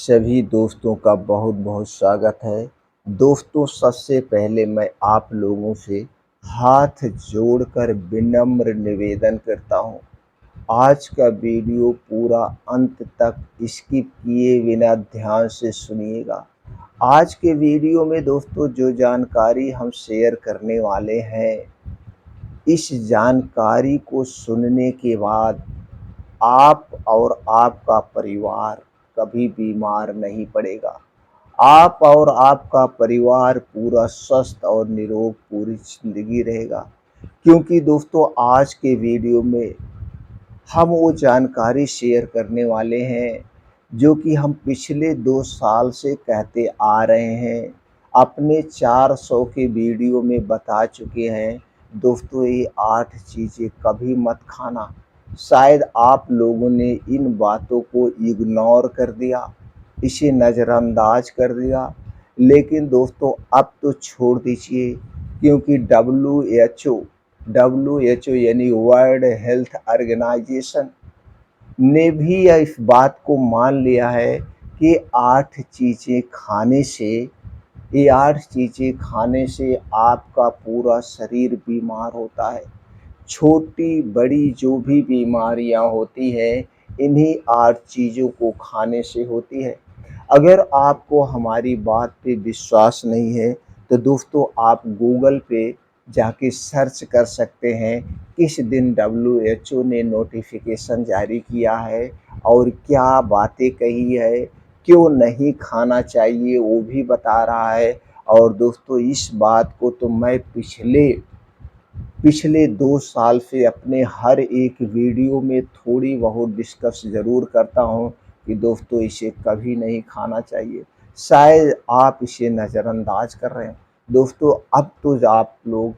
सभी दोस्तों का बहुत बहुत स्वागत है। दोस्तों, सबसे पहले मैं आप लोगों से हाथ जोड़कर विनम्र निवेदन करता हूँ, आज का वीडियो पूरा अंत तक स्किप किए बिना ध्यान से सुनिएगा। आज के वीडियो में दोस्तों जो जानकारी हम शेयर करने वाले हैं, इस जानकारी को सुनने के बाद आप और आपका परिवार कभी बीमार नहीं पड़ेगा। आप और आपका परिवार पूरा स्वस्थ और निरोग पूरी ज़िंदगी रहेगा। क्योंकि दोस्तों आज के वीडियो में हम वो जानकारी शेयर करने वाले हैं जो कि हम पिछले 2 साल से कहते आ रहे हैं, अपने 400 के वीडियो में बता चुके हैं। दोस्तों, ये 8 चीज़ें कभी मत खाना। शायद आप लोगों ने इन बातों को इग्नोर कर दिया, इसे नज़रअंदाज कर दिया, लेकिन दोस्तों अब तो छोड़ दीजिए, क्योंकि डब्ल्यूएचओ यानी वर्ल्ड हेल्थ ऑर्गेनाइजेशन ने भी इस बात को मान लिया है कि 8 चीज़ें खाने से ये 8 चीज़ें खाने से आपका पूरा शरीर बीमार होता है। छोटी बड़ी जो भी बीमारियां होती हैं, इन्हीं 8 चीज़ों को खाने से होती है। अगर आपको हमारी बात पे विश्वास नहीं है तो दोस्तों आप गूगल पे जाके सर्च कर सकते हैं किस दिन डब्ल्यूएचओ ने नोटिफिकेशन जारी किया है और क्या बातें कही है, क्यों नहीं खाना चाहिए वो भी बता रहा है। और दोस्तों इस बात को तो मैं पिछले 2 साल से अपने हर एक वीडियो में थोड़ी बहुत डिस्कस ज़रूर करता हूँ कि दोस्तों इसे कभी नहीं खाना चाहिए। शायद आप इसे नज़रअंदाज कर रहे हैं। दोस्तों अब तो आप लोग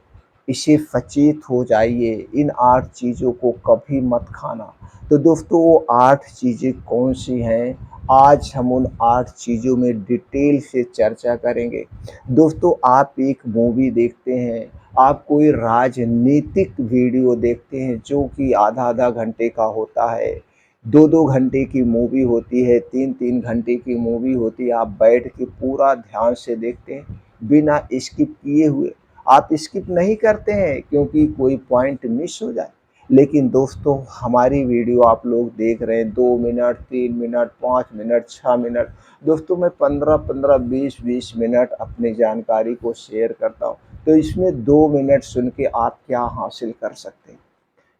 इसे सचेत हो जाइए, इन 8 चीज़ों को कभी मत खाना। तो दोस्तों वो 8 चीज़ें कौन सी हैं, आज हम उन 8 चीज़ों में डिटेल से चर्चा करेंगे। दोस्तों आप एक मूवी देखते हैं, आप कोई राजनीतिक वीडियो देखते हैं जो कि आधा-आधा घंटे का होता है, 2-2 घंटे की मूवी होती है, 3-3 घंटे की मूवी होती है, आप बैठ के पूरा ध्यान से देखते हैं, बिना स्किप किए हुए। आप स्किप नहीं करते हैं क्योंकि कोई पॉइंट मिस हो जाए। लेकिन दोस्तों हमारी वीडियो आप लोग देख रहे हैं 2 मिनट, 3 मिनट, 5 मिनट, 6 मिनट। दोस्तों मैं 15-15, 20-20 मिनट अपनी जानकारी को शेयर करता हूँ। तो इसमें 2 मिनट सुन के आप क्या हासिल कर सकते हैं।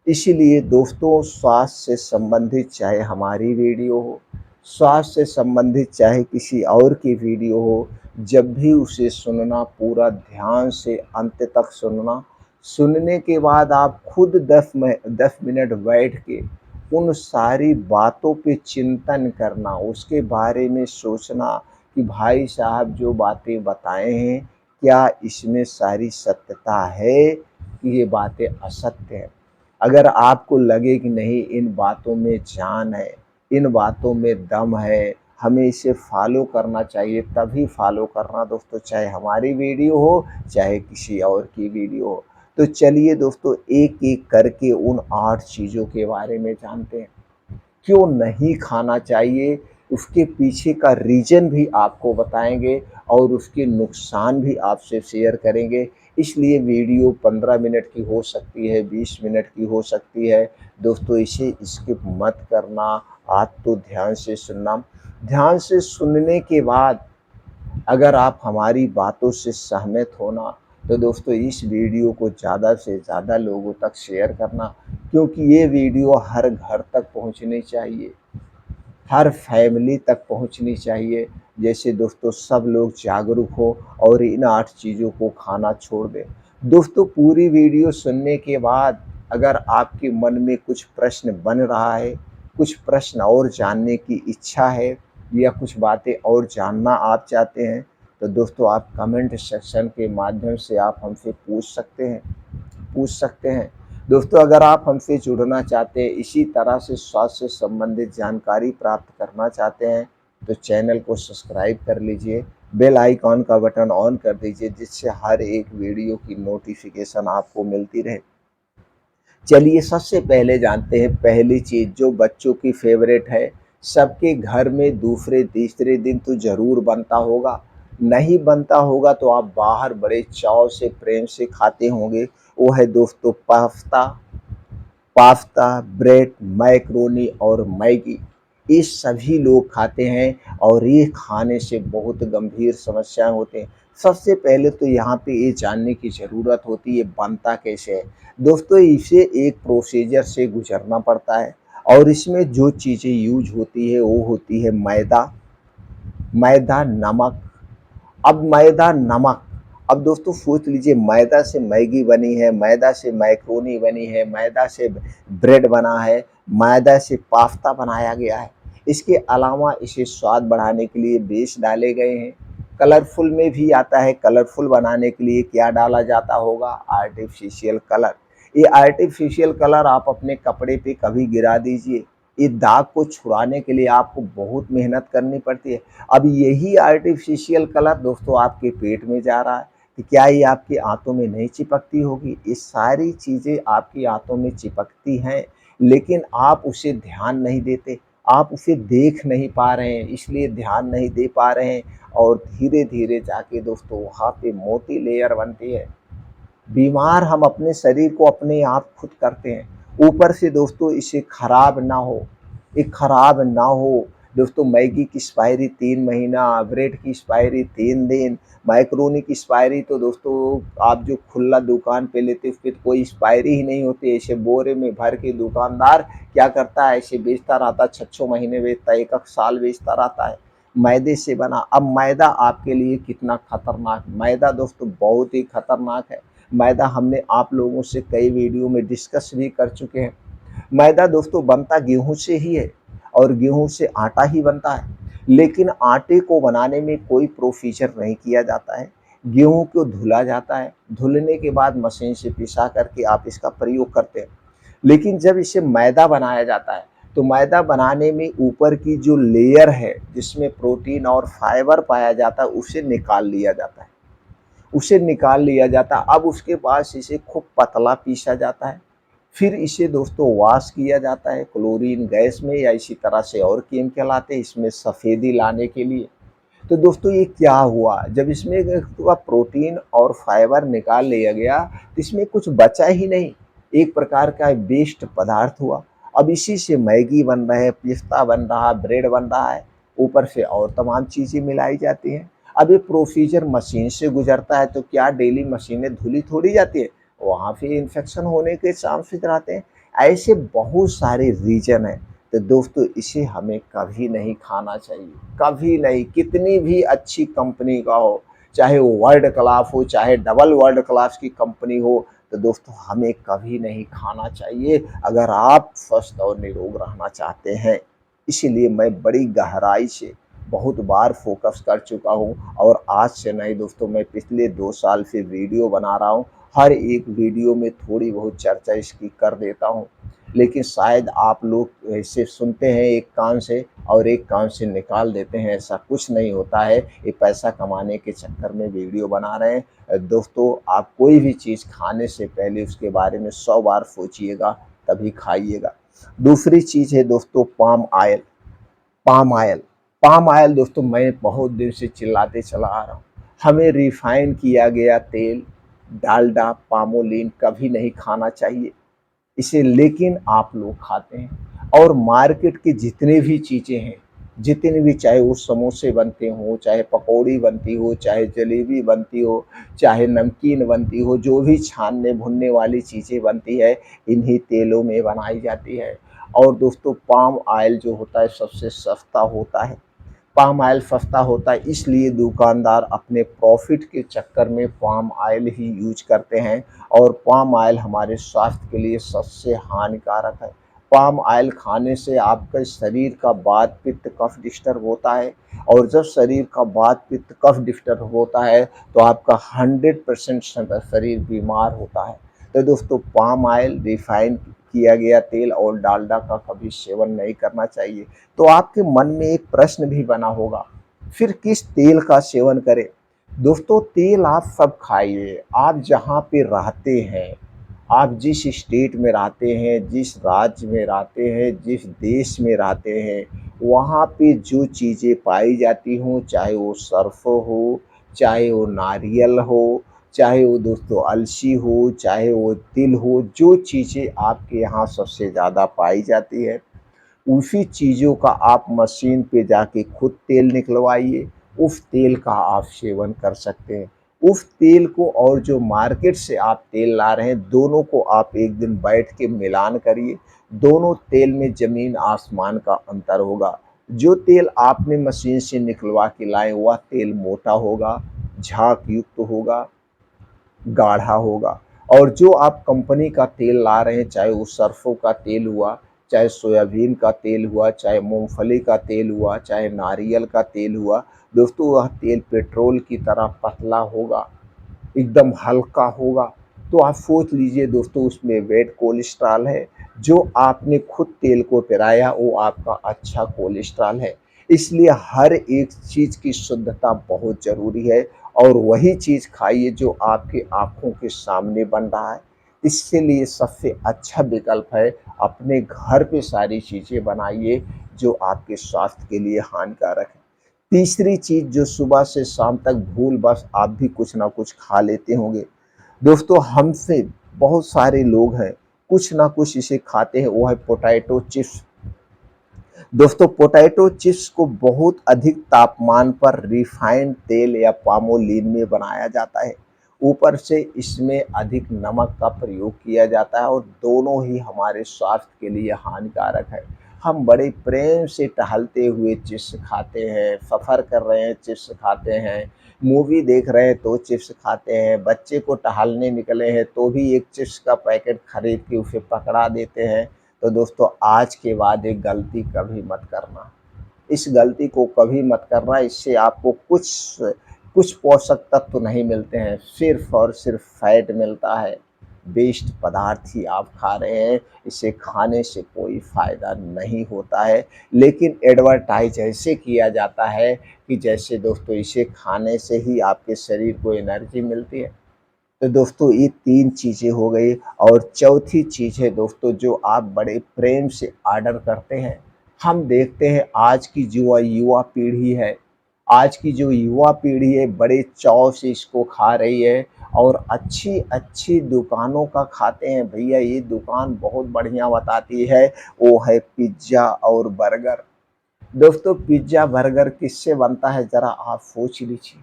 इसीलिए दोस्तों स्वास्थ्य से संबंधित चाहे हमारी वीडियो हो, स्वास्थ्य से संबंधित चाहे किसी और की वीडियो हो, जब भी उसे सुनना पूरा ध्यान से अंत तक सुनना। सुनने के बाद आप खुद 10 मिनट बैठ के उन सारी बातों पे चिंतन करना, उसके बारे में सोचना कि भाई साहब जो बातें बताए हैं, क्या इसमें सारी सत्यता है कि ये बातें असत्य हैं। अगर आपको लगे कि नहीं इन बातों में जान है, इन बातों में दम है, हमें इसे फॉलो करना चाहिए, तभी फॉलो करना दोस्तों, चाहे हमारी वीडियो हो चाहे किसी और की वीडियो हो। तो चलिए दोस्तों एक-एक करके उन 8 चीज़ों के बारे में जानते हैं। क्यों नहीं खाना चाहिए, उसके पीछे का रीज़न भी आपको बताएँगे और उसके नुकसान भी आपसे शेयर करेंगे। इसलिए वीडियो 15 मिनट की हो सकती है, 20 मिनट की हो सकती है। दोस्तों इसे स्किप मत करना, आज तो ध्यान से सुनना। ध्यान से सुनने के बाद अगर आप हमारी बातों से सहमत हो ना, तो दोस्तों इस वीडियो को ज़्यादा से ज़्यादा लोगों तक शेयर करना, क्योंकि ये वीडियो हर घर तक पहुँचनी चाहिए, हर फैमिली तक पहुँचनी चाहिए। जैसे दोस्तों सब लोग जागरूक हो और इन 8 चीज़ों को खाना छोड़ दें। दोस्तों पूरी वीडियो सुनने के बाद अगर आपके मन में कुछ प्रश्न बन रहा है, कुछ प्रश्न और जानने की इच्छा है या कुछ बातें और जानना आप चाहते हैं, तो दोस्तों आप कमेंट सेक्शन के माध्यम से आप हमसे पूछ सकते हैं। दोस्तों अगर आप हमसे जुड़ना चाहते हैं, इसी तरह से स्वास्थ्य से संबंधित जानकारी प्राप्त करना चाहते हैं, तो चैनल को सब्सक्राइब कर लीजिए, बेल आइकॉन का बटन ऑन कर दीजिए, जिससे हर एक वीडियो की नोटिफिकेशन आपको मिलती रहे। चलिए सबसे पहले जानते हैं पहली चीज़ जो बच्चों की फेवरेट है, सबके घर में दूसरे तीसरे दिन तो ज़रूर बनता होगा। नहीं बनता होगा तो आप बाहर बड़े चाव से प्रेम से खाते होंगे। वो है दोस्तों पास्ता, ब्रेड, मैक्रोनी और मैगी। ये सभी लोग खाते हैं और ये खाने से बहुत गंभीर समस्याएँ होते हैं। सबसे पहले तो यहाँ पे ये जानने की ज़रूरत होती है बनता कैसे है। दोस्तों इसे एक प्रोसीजर से गुज़रना पड़ता है और इसमें जो चीज़ें यूज़ होती है वो होती है मैदा, नमक। अब मैदा, नमक, अब दोस्तों सोच लीजिए मैदा से मैगी बनी है, मैदा से मैक्रोनी बनी है, मैदा से ब्रेड बना है, मैदा से पास्ता बनाया गया है। इसके अलावा इसे स्वाद बढ़ाने के लिए बेस डाले गए हैं। कलरफुल में भी आता है, कलरफुल बनाने के लिए क्या डाला जाता होगा? Artificial colour. ये आर्टिफ़िशियल कलर आप अपने कपड़े पे कभी गिरा दीजिए, ये दाग को छुड़ाने के लिए आपको बहुत मेहनत करनी पड़ती है। अब यही आर्टिफ़िशियल कलर दोस्तों आपके पेट में जा रहा है, तो क्या ये आपकी आँतों में नहीं चिपकती होगी? ये सारी चीज़ें आपकी आँतों में चिपकती हैं, लेकिन आप उसे ध्यान नहीं देते, आप उसे देख नहीं पा रहे हैं, इसलिए ध्यान नहीं दे पा रहे हैं और धीरे-धीरे जाके दोस्तों वहाँ पे मोटी लेयर बनती है। बीमार हम अपने शरीर को अपने आप खुद करते हैं। ऊपर से दोस्तों इसे खराब ना हो, ये खराब ना हो, दोस्तों मैगी की एक्सपायरी 3 महीना, ब्रेड की एक्सपायरी 3 दिन, मैक्रोनी की एक्सपायरी तो दोस्तों आप जो खुला दुकान पे लेते हो उसपे तो कोई एक्सपायरी ही नहीं होती है। ऐसे बोरे में भर के दुकानदार क्या करता है, ऐसे बेचता रहता है, 6-6 महीने बेचता है, 1-1 साल बेचता रहता है। मैदे से बना, अब मैदा आपके लिए कितना खतरनाक, मैदा दोस्तों बहुत ही खतरनाक है। मैदा हमने आप लोगों से कई वीडियो में डिस्कस भी कर चुके हैं। मैदा दोस्तों बनता गेहूँ से ही है और गेहूँ से आटा ही बनता है, लेकिन आटे को बनाने में कोई प्रोसीजर नहीं किया जाता है। गेहूँ को धुला जाता है, धुलने के बाद मशीन से पिसा करके आप इसका प्रयोग करते हैं। लेकिन जब इसे मैदा बनाया जाता है, तो मैदा बनाने में ऊपर की जो लेयर है, जिसमें प्रोटीन और फाइबर पाया जाता है, उसे निकाल लिया जाता है। अब उसके बाद इसे खूब पतला पीसा जाता है। फिर इसे दोस्तों वॉश किया जाता है क्लोरीन गैस में या इसी तरह से और केमिकल आते हैं इसमें सफ़ेदी लाने के लिए। तो दोस्तों ये क्या हुआ, जब इसमें का प्रोटीन और फाइबर निकाल लिया गया तो इसमें कुछ बचा ही नहीं, एक प्रकार का वेस्ट पदार्थ हुआ। अब इसी से मैगी बन रहा है, पिस्ता बन रहा है, ब्रेड बन रहा है, ऊपर से और तमाम चीज़ें मिलाई जाती हैं। अब ये प्रोसीजर मशीन से गुजरता है तो क्या डेली मशीनें धुली थोड़ी जाती है, वहाँ पे इन्फेक्शन होने के चांसेस रहते हैं। ऐसे बहुत सारे रीज़न हैं। तो दोस्तों इसे हमें कभी नहीं खाना चाहिए, कभी नहीं, कितनी भी अच्छी कंपनी का हो, चाहे वो वर्ल्ड क्लास हो, चाहे डबल वर्ल्ड क्लास की कंपनी हो, तो दोस्तों हमें कभी नहीं खाना चाहिए अगर आप स्वस्थ और निरोग रहना चाहते हैं। इसीलिए मैं बड़ी गहराई से बहुत बार फोकस कर चुका हूँ और आज से नहीं दोस्तों, मैं पिछले 2 साल से वीडियो बना रहा हूँ। हर एक वीडियो में थोड़ी बहुत चर्चा इसकी कर देता हूँ, लेकिन शायद आप लोग इसे सुनते हैं एक कान से और एक कान से निकाल देते हैं, ऐसा कुछ नहीं होता है। ये पैसा कमाने के चक्कर में वीडियो बना रहे हैं। दोस्तों आप कोई भी चीज़ खाने से पहले उसके बारे में 100 बार सोचिएगा तभी खाइएगा। दूसरी चीज़ है दोस्तों पाम ऑयल। पाम ऑयल, दोस्तों मैं बहुत दिन से चिल्लाते चला आ रहा हूँ। हमें रिफाइन किया गया तेल, डालडा, पामोलिन कभी नहीं खाना चाहिए इसे, लेकिन आप लोग खाते हैं। और मार्केट की जितनी भी चीज़ें हैं, जितनी भी, चाहे वो समोसे बनते हों, चाहे पकौड़ी बनती हो, चाहे जलेबी बनती हो, चाहे नमकीन बनती हो, जो भी छानने भुनने वाली चीज़ें बनती है, इन्हीं तेलों में बनाई जाती है। और दोस्तों पाम ऑयल जो होता है सबसे सस्ता होता है। पाम ऑयल सस्ता होता है इसलिए दुकानदार अपने प्रॉफिट के चक्कर में पाम ऑयल ही यूज करते हैं और पाम ऑयल हमारे स्वास्थ्य के लिए सबसे हानिकारक है। पाम ऑयल खाने से आपके शरीर का वात पित्त कफ डिस्टर्ब होता है और जब शरीर का वात पित्त कफ डिस्टर्ब होता है तो आपका 100% शरीर बीमार होता है। तो दोस्तों पाम ऑयल, रिफाइन किया गया तेल और डालडा का कभी सेवन नहीं करना चाहिए। तो आपके मन में एक प्रश्न भी बना होगा, फिर किस तेल का सेवन करें? दोस्तों तेल आप सब खाइए, आप जहाँ पे रहते हैं, आप जिस स्टेट में रहते हैं, जिस राज्य में रहते हैं, जिस देश में रहते हैं, वहाँ पे जो चीज़ें पाई जाती हों, चाहे वो सर्फ़ हो, चाहे वो नारियल हो, चाहे वो दोस्तों अलसी हो, चाहे वो तिल हो, जो चीज़ें आपके यहाँ सबसे ज़्यादा पाई जाती है, उसी चीज़ों का आप मशीन पे जाके खुद तेल निकलवाइए, उस तेल का आप सेवन कर सकते हैं। उस तेल को और जो मार्केट से आप तेल ला रहे हैं, दोनों को आप एक दिन बैठ के मिलान करिए, दोनों तेल में ज़मीन आसमान का अंतर होगा। जो तेल आपने मशीन से निकलवा के लाए, वह तेल मोटा होगा, झाग युक्त होगा, गाढ़ा होगा, और जो आप कंपनी का तेल ला रहे हैं, चाहे वो सरसों का तेल हुआ, चाहे सोयाबीन का तेल हुआ, चाहे मूंगफली का तेल हुआ, चाहे नारियल का तेल हुआ, दोस्तों वह तेल पेट्रोल की तरह पतला होगा, एकदम हल्का होगा। तो आप सोच लीजिए दोस्तों, उसमें बैड कोलेस्ट्रॉल है। जो आपने खुद तेल को पेराया वो आपका अच्छा कोलेस्ट्रॉल है। इसलिए हर एक चीज़ की शुद्धता बहुत ज़रूरी है, और वही चीज़ खाइए जो आपकी आँखों के सामने बन रहा है। इसके लिए सबसे अच्छा विकल्प है, अपने घर पे सारी चीज़ें बनाइए जो आपके स्वास्थ्य के लिए हानिकारक है। तीसरी चीज़ जो सुबह से शाम तक भूलवश आप भी कुछ ना कुछ खा लेते होंगे। दोस्तों हमसे बहुत सारे लोग हैं, कुछ ना कुछ इसे खाते हैं, वो है पोटैटो चिप्स। दोस्तों पोटैटो चिप्स को बहुत अधिक तापमान पर रिफाइंड तेल या पामोलिन में बनाया जाता है। ऊपर से इसमें अधिक नमक का प्रयोग किया जाता है, और दोनों ही हमारे स्वास्थ्य के लिए हानिकारक है। हम बड़े प्रेम से टहलते हुए चिप्स खाते हैं, सफ़र कर रहे हैं चिप्स खाते हैं, मूवी देख रहे हैं तो चिप्स खाते हैं, बच्चे को टहलने निकले हैं तो भी एक चिप्स का पैकेट खरीद के उसे पकड़ा देते हैं। तो दोस्तों आज के बाद एक गलती कभी मत करना। इस गलती को कभी मत करना, इससे आपको कुछ कुछ पोषक तत्व नहीं मिलते हैं, सिर्फ़ और सिर्फ़ फैट मिलता है। वेस्ट पदार्थ ही आप खा रहे हैं, इसे खाने से कोई फ़ायदा नहीं होता है। लेकिन एडवर्टाइज़ ऐसे किया जाता है कि जैसे दोस्तों इसे खाने से ही आपके शरीर को एनर्जी मिलती है। तो दोस्तों ये 3 चीज़ें हो गई, और चौथी चीज़ है दोस्तों जो आप बड़े प्रेम से ऑर्डर करते हैं। हम देखते हैं आज की जो युवा पीढ़ी है, आज की जो युवा पीढ़ी है बड़े चाव से इसको खा रही है, और अच्छी-अच्छी दुकानों का खाते हैं। भैया ये दुकान बहुत बढ़िया बताती है, वो है पिज़्ज़ा और बर्गर। दोस्तों पिज़्ज़ा बर्गर किससे बनता है ज़रा आप सोच लीजिए।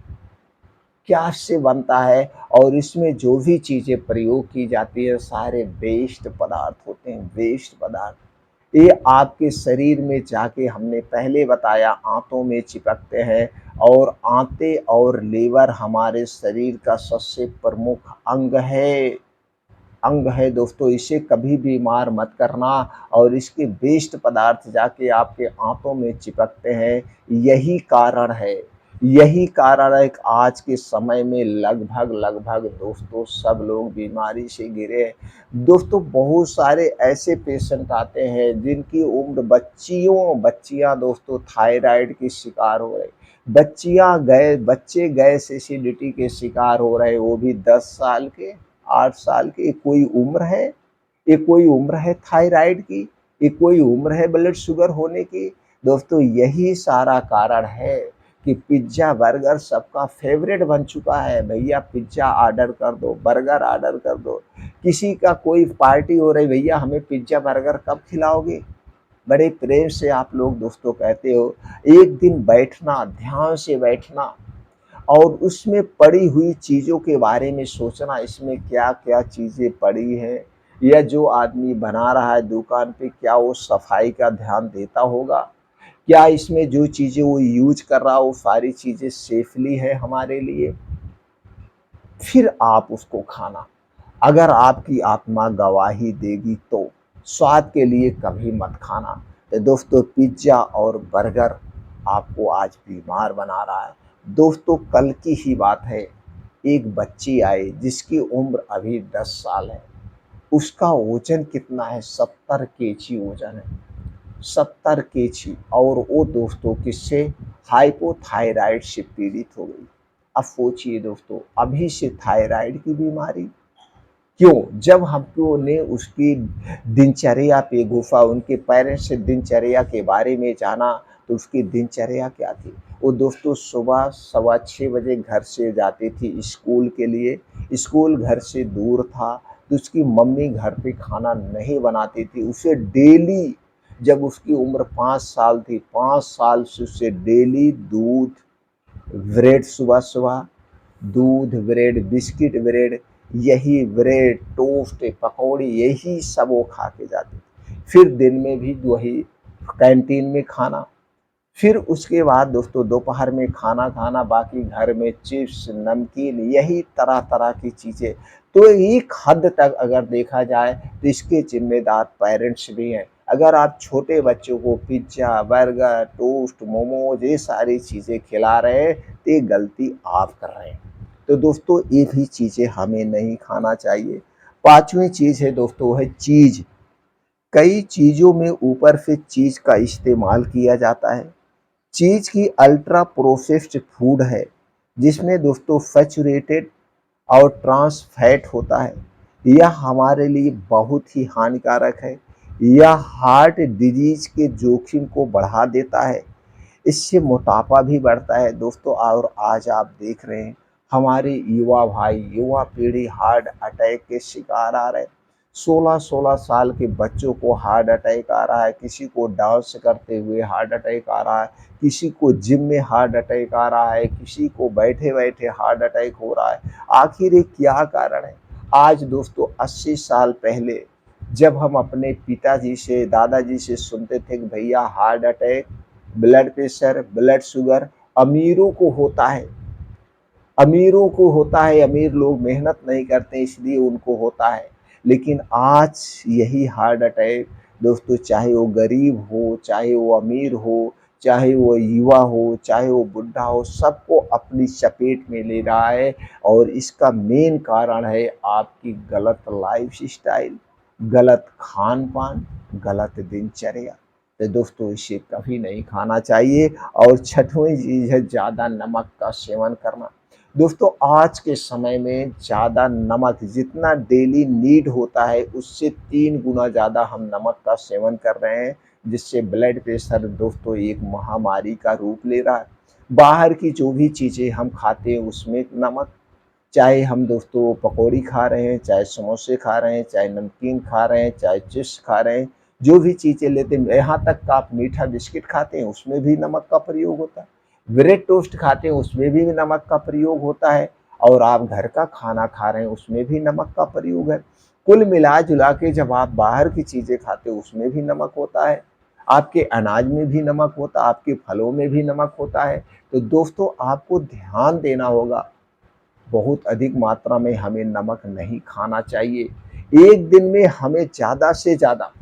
क्या से बनता है, और इसमें जो भी चीज़ें प्रयोग की जाती है सारे वेस्ट पदार्थ होते हैं, वेस्ट पदार्थ। ये आपके शरीर में जाके हमने पहले बताया आंतों में चिपकते हैं, और आंतें और लीवर हमारे शरीर का सबसे प्रमुख अंग है दोस्तों, इसे कभी बीमार मत करना। और इसके वेस्ट पदार्थ जाके आपके आंतों में चिपकते हैं। यही कारण है यही कारण है कि आज के समय में लगभग दोस्तों सब लोग बीमारी से घिरे हैं। दोस्तों बहुत सारे ऐसे पेशेंट आते हैं जिनकी उम्र बच्चियां दोस्तों थायराइड की शिकार हो रही, बच्चे गैस एसिडिटी के शिकार हो रहे, वो भी 10 साल के, 8 साल की। कोई उम्र है? ये कोई उम्र है थायराइड की? ये कोई उम्र है ब्लड शुगर होने की? दोस्तों यही सारा कारण है कि पिज़्ज़ा बर्गर सबका फेवरेट बन चुका है। भैया पिज़्ज़ा ऑर्डर कर दो, बर्गर ऑर्डर कर दो। किसी का कोई पार्टी हो रही, भैया हमें पिज़्ज़ा बर्गर कब खिलाओगे? बड़े प्रेम से आप लोग दोस्तों कहते हो। एक दिन बैठना, ध्यान से बैठना, और उसमें पड़ी हुई चीज़ों के बारे में सोचना, इसमें क्या-क्या चीज़ें पड़ी हैं, या जो आदमी बना रहा है दुकान पे क्या वो सफाई का ध्यान देता होगा? क्या इसमें जो चीज़ें वो यूज़ कर रहा है वो सारी चीज़ें सेफ़ली है हमारे लिए? फिर आप उसको खाना। अगर आपकी आत्मा गवाही देगी तो स्वाद के लिए कभी मत खाना। तो दोस्तों पिज़्ज़ा और बर्गर आपको आज बीमार बना रहा है। दोस्तों कल की ही बात है, एक बच्ची आई जिसकी उम्र अभी 10 साल है। उसका वज़न कितना है? 70 केजी वज़न है, 70 केजी, और वो दोस्तों किससे? हाइपोथायराइड से पीड़ित हो गई। अब सोचिए दोस्तों, अभी से थायराइड की बीमारी, क्यों? जब हमको ने उसकी दिनचर्या पे घुसा, उनके पेरेंट्स से दिनचर्या के बारे में जाना, तो उसकी दिनचर्या क्या थी? वो दोस्तों सुबह सवा 6 बजे घर से जाती थी स्कूल के लिए। स्कूल घर से दूर था, तो उसकी मम्मी घर पे खाना नहीं बनाती थी। उसे डेली, जब उसकी उम्र 5 साल थी, 5 साल से उसे डेली दूध, ब्रेड, सुबह-सुबह दूध, ब्रेड, बिस्किट, ब्रेड, यही ब्रेड, टोस्ट, पकौड़ी, यही सब वो खा के जाती थी। फिर दिन में भी वही कैंटीन में खाना, फिर उसके बाद दोस्तों दोपहर में खाना खाना, बाकी घर में चिप्स, नमकीन, यही तरह-तरह की चीज़ें। तो एक हद तक अगर देखा जाए तो इसके ज़िम्मेदार पेरेंट्स भी हैं। अगर आप छोटे बच्चों को पिज़्ज़ा, बर्गर, टोस्ट, मोमोज़, ये सारी चीज़ें खिला रहे हैं, तो ये गलती आप कर रहे हैं। तो दोस्तों ये भी चीज़ें हमें नहीं खाना चाहिए। 5वीं चीज़ है दोस्तों, वो है चीज़। कई चीज़ों में ऊपर से चीज़ का इस्तेमाल किया जाता है। चीज़ की अल्ट्रा प्रोसेस्ड फूड है, जिसमें दोस्तों सैचुरेटेड और ट्रांस फैट होता है। यह हमारे लिए बहुत ही हानिकारक है। यह हार्ट डिजीज़ के जोखिम को बढ़ा देता है। इससे मोटापा भी बढ़ता है दोस्तों। और आज आप देख रहे हैं हमारे युवा भाई, युवा पीढ़ी हार्ट अटैक के शिकार आ रहे हैं। 16-16 साल के बच्चों को हार्ट अटैक आ रहा है, किसी को डांस करते हुए हार्ट अटैक आ रहा है, किसी को जिम में हार्ट अटैक आ रहा है, किसी को बैठे-बैठे हार्ट अटैक हो रहा है। आखिर ये क्या कारण है? आज दोस्तों 80 साल पहले जब हम अपने पिताजी से, दादाजी से सुनते थे कि भैया heart attack, blood pressure, blood sugar अमीरों को होता है, अमीरों को होता है, अमीर लोग मेहनत नहीं करते इसलिए उनको होता है। लेकिन आज यही हार्ट अटैक दोस्तों, चाहे वो गरीब हो, चाहे वो अमीर हो, चाहे वो युवा हो, चाहे वो बुढ़ा हो, सबको अपनी चपेट में ले रहा है। और इसका मेन कारण है आपकी गलत लाइफ़स्टाइल, गलत खान-पान, गलत दिनचर्या। तो दोस्तों इसे कभी नहीं खाना चाहिए। और छठवीं चीज़ है ज़्यादा नमक का सेवन करना। दोस्तों आज के समय में ज़्यादा नमक जितना डेली नीड होता है, उससे 3 गुना ज़्यादा हम नमक का सेवन कर रहे हैं, जिससे ब्लड प्रेशर दोस्तों एक महामारी का रूप ले रहा है। बाहर की जो भी चीज़ें हम खाते हैं उसमें नमक, चाहे हम दोस्तों पकौड़ी खा रहे हैं, चाहे समोसे खा रहे हैं, चाहे नमकीन खा रहे हैं, चाहे चिप्स खा रहे हैं, जो भी चीज़ें लेते हैं, यहाँ तक का आप मीठा बिस्किट खाते हैं उसमें भी नमक का प्रयोग होता है। ब्रेड टोस्ट खाते हैं उसमें भी नमक का प्रयोग होता है। और आप घर का खाना खा रहे हैं उसमें भी नमक का प्रयोग है। कुल मिला-जुला के जब आप बाहर की चीज़ें खाते हो उसमें भी नमक होता है। आपके अनाज में भी नमक होता है, आपके फलों में भी नमक होता है। तो दोस्तों आपको ध्यान देना होगा, बहुत अधिक मात्रा में हमें नमक नहीं खाना चाहिए। एक दिन में हमें ज़्यादा से ज़्यादा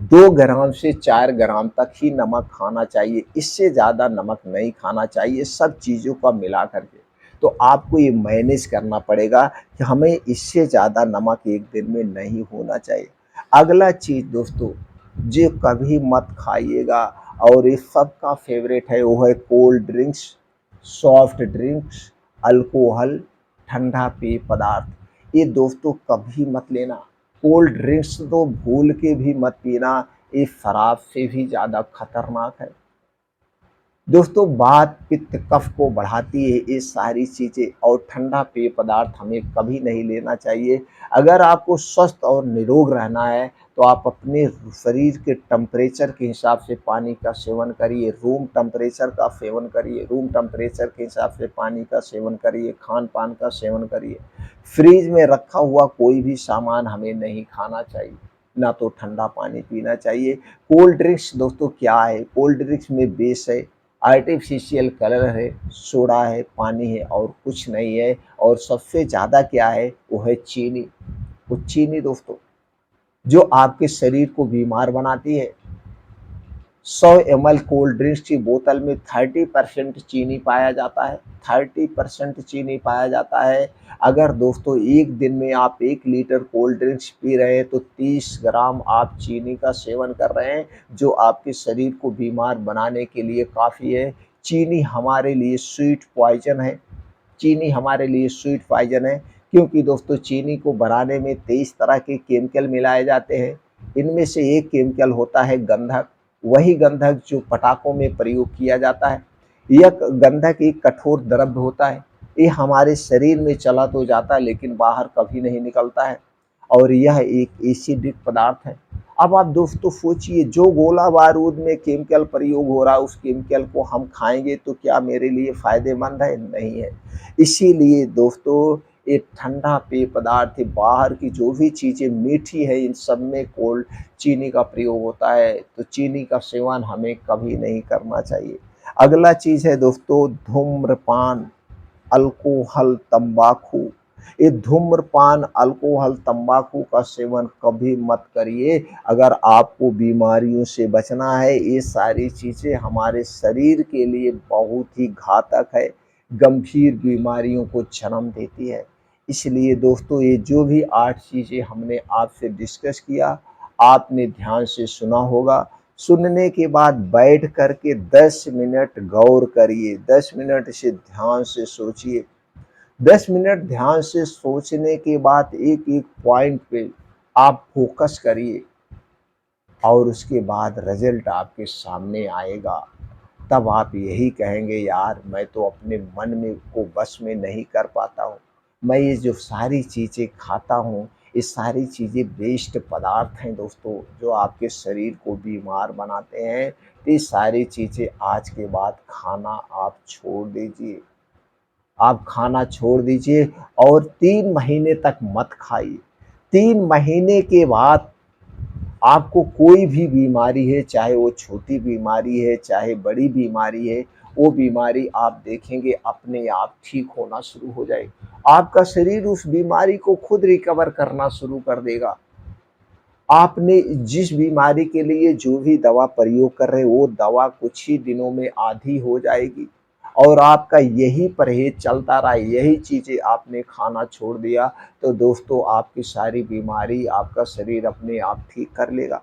2 ग्राम से 4 ग्राम तक ही नमक खाना चाहिए, इससे ज़्यादा नमक नहीं खाना चाहिए सब चीज़ों का मिला कर के। तो आपको ये मैनेज करना पड़ेगा कि हमें इससे ज़्यादा नमक एक दिन में नहीं होना चाहिए। अगला चीज़ दोस्तों, जो कभी मत खाइएगा और ये सबका फ़ेवरेट है, वो है cold drinks, soft drinks, alcohol, ठंडा पेय पदार्थ। ये दोस्तों कभी मत लेना। कोल्ड ड्रिंक्स तो भूल के भी मत पीना, ये शराब से भी ज़्यादा खतरनाक है। दोस्तों वात, पित्त, कफ को बढ़ाती है ये सारी चीज़ें। और ठंडा पेय पदार्थ हमें कभी नहीं लेना चाहिए। अगर आपको स्वस्थ और निरोग रहना है तो आप अपने शरीर के टेम्परेचर के हिसाब से पानी का सेवन करिए, रूम टेम्परेचर का सेवन करिए, रूम टेम्परेचर के हिसाब से पानी का सेवन करिए, खान-पान का सेवन करिए। फ्रिज में रखा हुआ कोई भी सामान हमें नहीं खाना चाहिए, ना तो ठंडा पानी पीना चाहिए। कोल्ड ड्रिंक्स दोस्तों क्या है? कोल्ड ड्रिंक्स में बेस है, आर्टिफिशियल कलर है, सोडा है, पानी है और कुछ नहीं है। और सबसे ज़्यादा क्या है? वो है चीनी। वो चीनी दोस्तों जो आपके शरीर को बीमार बनाती है। 100 ml कोल्ड ड्रिंक्स की बोतल में 30% चीनी पाया जाता है, 30% चीनी पाया जाता है। अगर दोस्तों एक दिन में आप 1 लीटर कोल्ड ड्रिंक्स पी रहे हैं तो 30 ग्राम आप चीनी का सेवन कर रहे हैं, जो आपके शरीर को बीमार बनाने के लिए काफ़ी है। चीनी हमारे लिए स्वीट पॉइज़न है, चीनी हमारे लिए स्वीट पॉइज़न है। क्योंकि दोस्तों चीनी को बनाने में 23 तरह के केमिकल मिलाए जाते हैं। इनमें से एक केमिकल होता है गंधक, वही गंधक जो पटाखों में प्रयोग किया जाता है। यह गंधक एक कठोर द्रव्य होता है, ये हमारे शरीर में चला तो जाता है लेकिन बाहर कभी नहीं निकलता है और यह एक एसिडिक पदार्थ है। अब आप दोस्तों सोचिए, जो गोला बारूद में केमिकल प्रयोग हो रहा है उस केमिकल को हम खाएंगे तो क्या मेरे लिए फ़ायदेमंद है? नहीं है। इसीलिए दोस्तों ये ठंडा पेय पदार्थ, बाहर की जो भी चीज़ें मीठी है इन सब में कोल्ड चीनी का प्रयोग होता है, तो चीनी का सेवन हमें कभी नहीं करना चाहिए। अगला चीज़ है दोस्तों धूम्रपान, अल्कोहल, तंबाकू। ये धूम्रपान, अल्कोहल, तंबाकू का सेवन कभी मत करिए। अगर आपको बीमारियों से बचना है, ये सारी चीज़ें हमारे शरीर के लिए बहुत ही घातक है, गंभीर बीमारियों को जन्म देती है। इसलिए दोस्तों ये जो भी 8 चीज़ें हमने आपसे डिस्कस किया, आपने ध्यान से सुना होगा। सुनने के बाद बैठ कर के 10 मिनट गौर करिए, 10 मिनट से ध्यान से सोचिए। 10 मिनट ध्यान से सोचने के बाद एक-एक पॉइंट पे आप फ़ोकस करिए और उसके बाद रिज़ल्ट आपके सामने आएगा। तब आप यही कहेंगे, यार मैं तो अपने मन में को बस में नहीं कर पाता हूँ। मैं ये जो सारी चीज़ें खाता हूँ, ये सारी चीज़ें वेस्ट पदार्थ हैं दोस्तों, जो आपके शरीर को बीमार बनाते हैं। ये सारी चीज़ें आज के बाद खाना आप छोड़ दीजिए। आप खाना छोड़ दीजिए और 3 महीने तक मत खाइए। 3 महीने के बाद आपको कोई भी बीमारी है, चाहे वो छोटी बीमारी है, चाहे बड़ी बीमारी है, वो बीमारी आप देखेंगे अपने आप ठीक होना शुरू हो जाएगी। आपका शरीर उस बीमारी को खुद रिकवर करना शुरू कर देगा। आपने जिस बीमारी के लिए जो भी दवा प्रयोग कर रहे हैं, वो दवा कुछ ही दिनों में आधी हो जाएगी और आपका यही परहेज़ चलता रहा, यही चीज़ें आपने खाना छोड़ दिया, तो दोस्तों आपकी सारी बीमारी आपका शरीर अपने आप ठीक कर लेगा।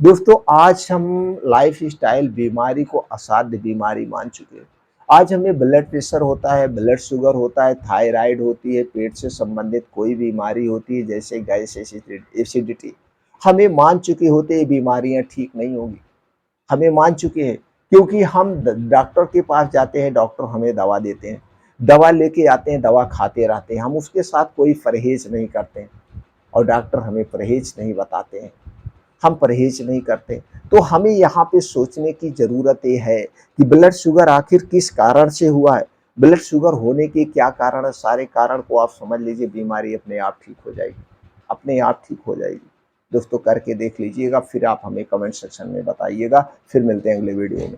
दोस्तों आज हम लाइफ़स्टाइल बीमारी को असाध्य बीमारी मान चुके हैं। आज हमें ब्लड प्रेशर होता है, ब्लड शुगर होता है, थायराइड होती है, पेट से संबंधित कोई बीमारी होती है जैसे गैस एसिडिटी। हमें मान चुके होते ये बीमारियाँ ठीक नहीं होंगी। हमें मान चुके हैं क्योंकि हम डॉक्टर के पास जाते हैं, डॉक्टर हमें दवा देते हैं, दवा लेके आते हैं, दवा खाते रहते हैं, हम उसके साथ कोई परहेज़ नहीं करते हैं और डॉक्टर हमें परहेज़ नहीं बताते हैं, हम परहेज़ नहीं करते। तो हमें यहाँ पे सोचने की ज़रूरत ये है कि ब्लड शुगर आखिर किस कारण से हुआ है, ब्लड शुगर होने के क्या कारण है, सारे कारण को आप समझ लीजिए, बीमारी अपने आप ठीक हो जाएगी, अपने आप ठीक हो जाएगी। दोस्तों करके देख लीजिएगा, फिर आप हमें कमेंट सेक्शन में बताइएगा। फिर मिलते हैं अगले वीडियो में।